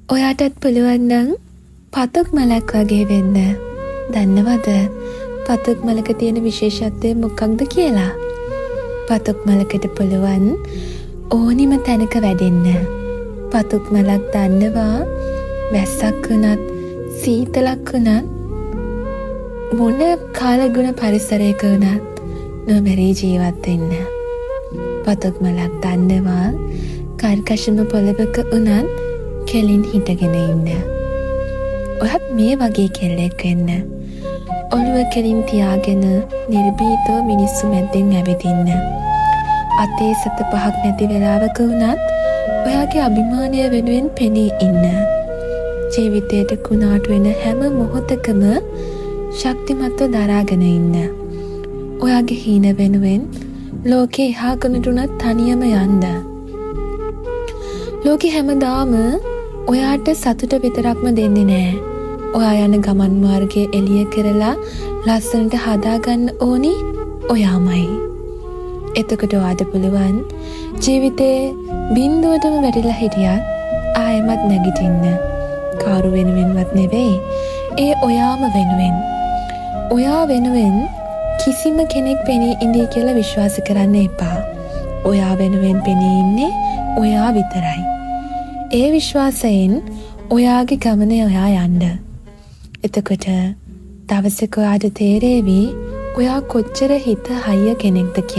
ඔයාටත් පුළුවන් නම් පතුක් මලක් වගේ වෙන්න. දන්නවද පතුක් මලක තියෙන විශේෂත්වය මොකක්ද කියලා? පතුක් මලකට පුළුවන් ඕනිම තැනක වැඩෙන්න. පතුක් මලක් දන්නවා වැස්සක් වුණත් සීතලක් වුණත් මොන කාලගුණ පරිසරයක වුණත් නොමැරී ජීවත් වෙන්න. පතුක් මලක් දන්නවා කර්කශම පොළවක වුණත් කෙලින් හිටගෙන ඉන්න. ඔයත් මේ වගේ කෙල්ලෙක් වෙන්න. ඔළුව කෙලින් තියාගෙන නිර්භීතව මිනිස්සු මැද්දෙන් ඇවිදින්න. අතේ සත පහක් නැති වෙලාවක වුණත් ඔයාගේ අභිමානය වෙනුවෙන් පෙනී ඉන්න. ජීවිතයට කුණාටු වෙන හැම මොහොතකම ශක්තිමත්ව දරාගෙන ඉන්න. ඔයාගේ හීන වෙනුවෙන් ලෝකේ එහා කොනටුනත් තනියම යන්න. ලෝකෙ හැමදාම ඔයාට සතුට විතරක්ම දෙන්නේ නෑ. ඔයා යන ගමන් මාර්ගය එළිය කරලා ලස්සනට හදාගන්න ඕනි ඔයාමයි. එතකොට ඔයාට පුළුවන් ජීවිතේ බිඳුවටම වැටිලා හිටියත් ආයෙමත් නැගිටින්න. කවුරු වෙනුවෙන්වත් නෙවෙයි, ඒ ඔයාම වෙනුවෙන්. ඔයා වෙනුවෙන් කිසිම කෙනෙක් පෙනී ඉඳී කියලා විශ්වාස කරන්න එපා. ඔයා වෙනුවෙන් පෙනී ඉන්නේ ඔයා විතරයි. ඒ විශ්වාසයෙන් ඔයාගේ ගමන ඔයා යන්න. එතකොට දවසක ඔයාට තේරේවි ඔයා කොච්චර හිත හයිය කෙනෙක්ද කියලා.